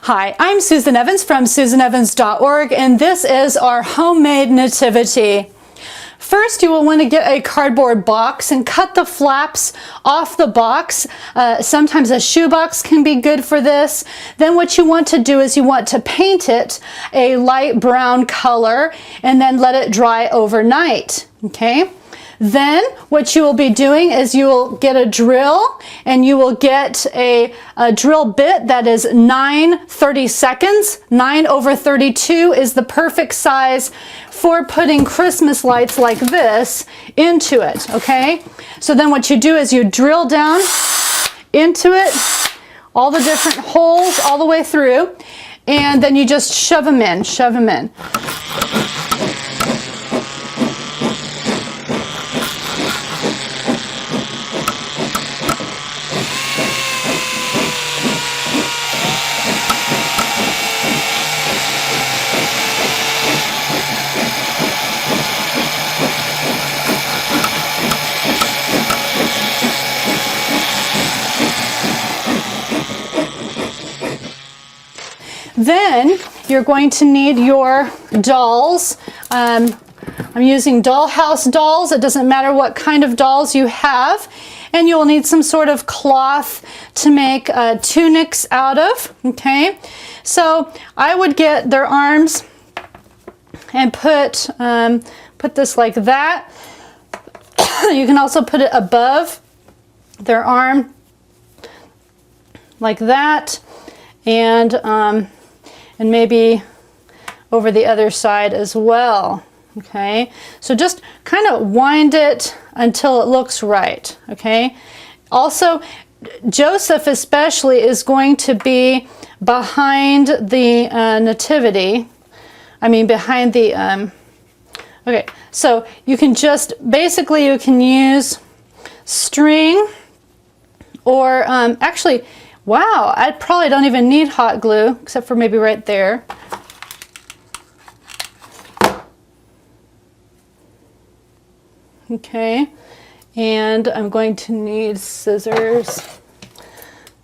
Hi, I'm Susan Evans from susanevans.org, and this is our homemade nativity. First, you will want to get a cardboard box and cut the flaps off the box. Sometimes a shoebox can be good for this. Then what you want to do is you want to paint it a light brown color and then let it dry overnight. Okay? Then what you will be doing is you will get a drill and you will get a drill bit that is 9/32. 9/32 is the perfect size for putting Christmas lights like this into it, okay? So then what you do is you drill down into it, all the different holes all the way through, and then you just shove them in, shove them in. Then you're going to need your dolls. I'm using dollhouse dolls. It doesn't matter what kind of dolls you have. And you'll need some sort of cloth to make tunics out of. Okay, so I would get their arms and put this like that. You can also put it above their arm like that, and maybe over the other side as well. Okay, so just kind of wind it until it looks right. Okay, also Joseph especially is going to be behind the nativity. I mean behind the okay, so you can just basically you can use string or actually, wow, I probably don't even need hot glue, except for maybe right there. Okay, and I'm going to need scissors.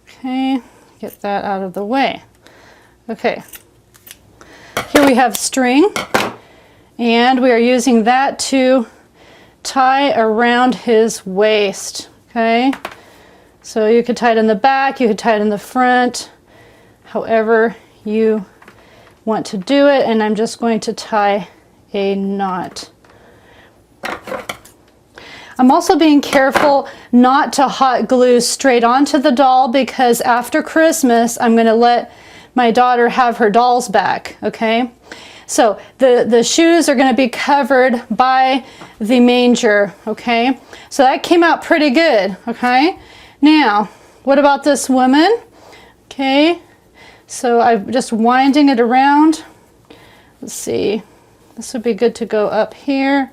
Okay, get that out of the way. Okay, here we have string, and we are using that to tie around his waist. Okay. So you could tie it in the back, you could tie it in the front, however you want to do it, and I'm just going to tie a knot. I'm also being careful not to hot glue straight onto the doll, because after Christmas I'm going to let my daughter have her dolls back, okay? So the shoes are going to be covered by the manger, okay? So that came out pretty good, okay? Now, what about this woman? Okay, so I'm just winding it around. Let's see, this would be good to go up here.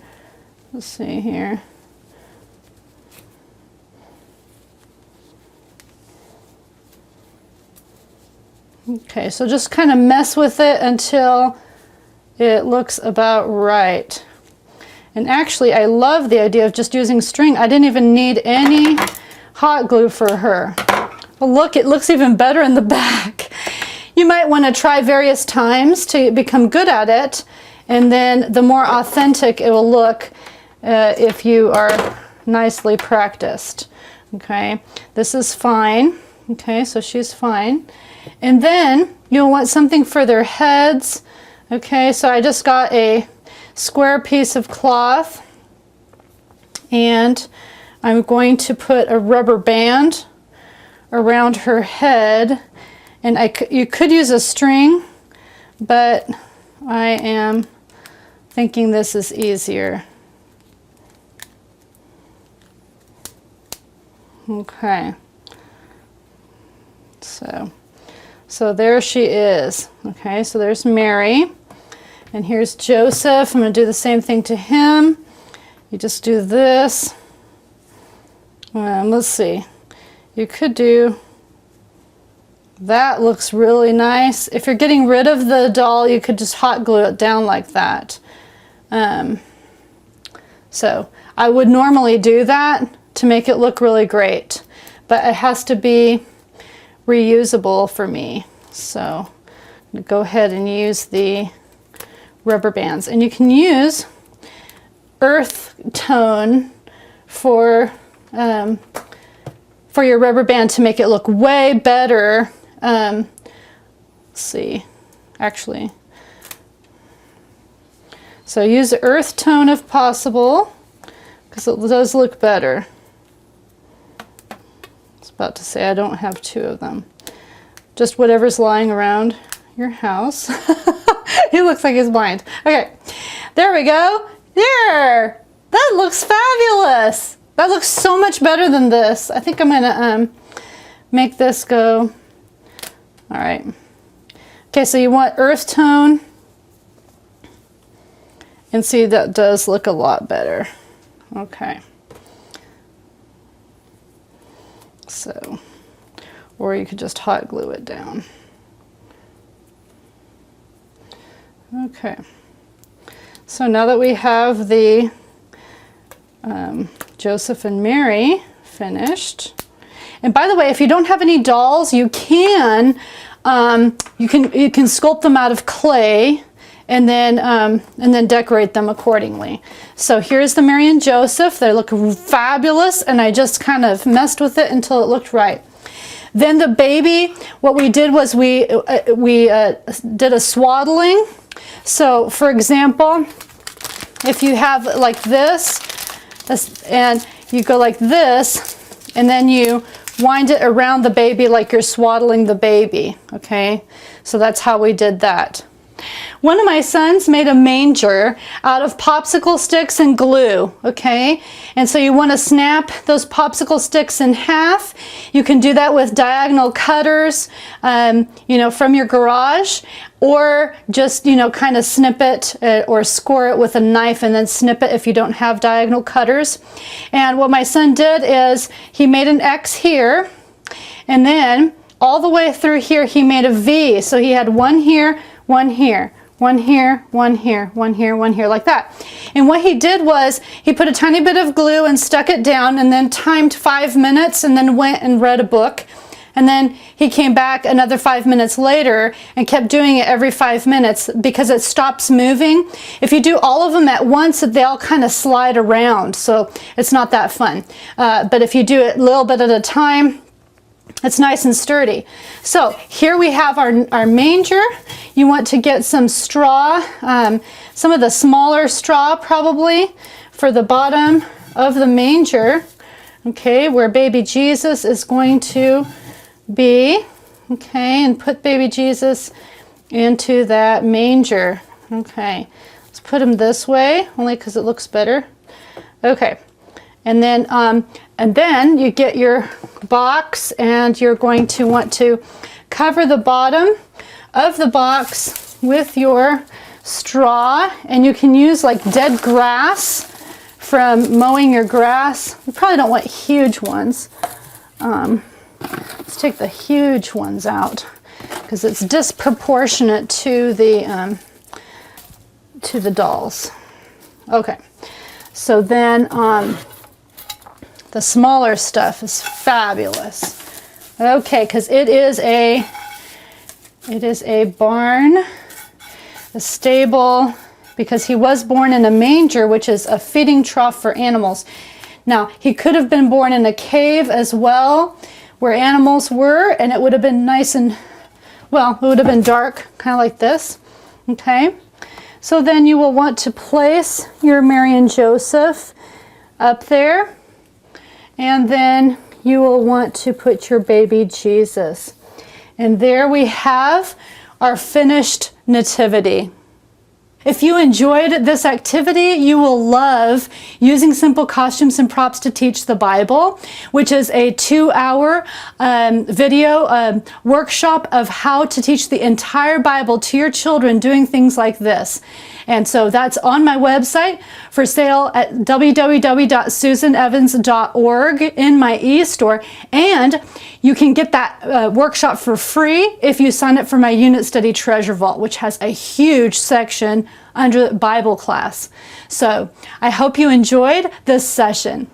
Let's see here. Okay, so just kind of mess with it until it looks about right. And actually, I love the idea of just using string. I didn't even need any hot glue for her. Well, look, it looks even better in the back. You might want to try various times to become good at it, and then the more authentic it will look if you are nicely practiced. Okay, this is fine. Okay, so she's fine. And then you'll want something for their heads. Okay, so I just got a square piece of cloth, and I'm going to put a rubber band around her head, and you could use a string, but I am thinking this is easier. Okay, so there she is. Okay, so there's Mary, and here's Joseph. I'm going to do the same thing to him. You just do this. Let's see, you could do, that looks really nice. If you're getting rid of the doll, you could just hot glue it down like that. So I would normally do that to make it look really great, but it has to be reusable for me. So go ahead and use the rubber bands. And you can use earth tone for your rubber band to make it look way better. Let's see, actually. So use the earth tone if possible, because it does look better. I was about to say I don't have two of them. Just whatever's lying around your house. He looks like he's blind. Okay, there we go. There, that looks fabulous. That looks so much better than this. I think I'm gonna make this go. All right. Okay, so you want earth tone. And see, that does look a lot better. Okay. So, or you could just hot glue it down. Okay. So now that we have the Joseph and Mary finished, and by the way, if you don't have any dolls, you can sculpt them out of clay. And then decorate them accordingly. So here's the Mary and Joseph. They look fabulous, and I just kind of messed with it until it looked right. Then the baby, what we did was we did a swaddling. So for example, if you have like this, and you go like this, and then you wind it around the baby like you're swaddling the baby, okay? So that's how we did that. One of my sons made a manger out of popsicle sticks and glue, okay? And so you want to snap those popsicle sticks in half. You can do that with diagonal cutters, you know, from your garage, or just, you know, kind of snip it or score it with a knife and then snip it if you don't have diagonal cutters. And what my son did is he made an X here, and then all the way through here he made a V. So he had one here, one here, one here, one here, one here, one here, like that. And what he did was he put a tiny bit of glue and stuck it down, and then timed 5 minutes, and then went and read a book. And then he came back another 5 minutes later and kept doing it every 5 minutes because it stops moving. If you do all of them at once, they all kind of slide around, so it's not that fun. But if you do it a little bit at a time, it's nice and sturdy. So here we have our manger. You want to get some straw, some of the smaller straw probably for the bottom of the manger, okay, where baby Jesus is going to be, okay, and put baby Jesus into that manger. Okay, let's put him this way, only because it looks better. Okay, and then you get your box, and you're going to want to cover the bottom of the box with your straw, and you can use like dead grass from mowing your grass. You probably don't want huge ones. Let's take the huge ones out because it's disproportionate to the dolls. Okay, so then the smaller stuff is fabulous. Okay, because it is a barn, a stable, because he was born in a manger, which is a feeding trough for animals. Now, he could have been born in a cave as well, where animals were, and it would have been nice and, well, it would have been dark, kind of like this, okay? So then you will want to place your Mary and Joseph up there, and then you will want to put your baby Jesus. And there we have our finished nativity. If you enjoyed this activity, you will love using simple costumes and props to teach the Bible, which is a 2-hour video workshop of how to teach the entire Bible to your children doing things like this. And so that's on my website for sale at www.susanevans.org in my e-store. And you can get that workshop for free if you sign up for my Unit Study Treasure Vault, which has a huge section under Bible class. So I hope you enjoyed this session.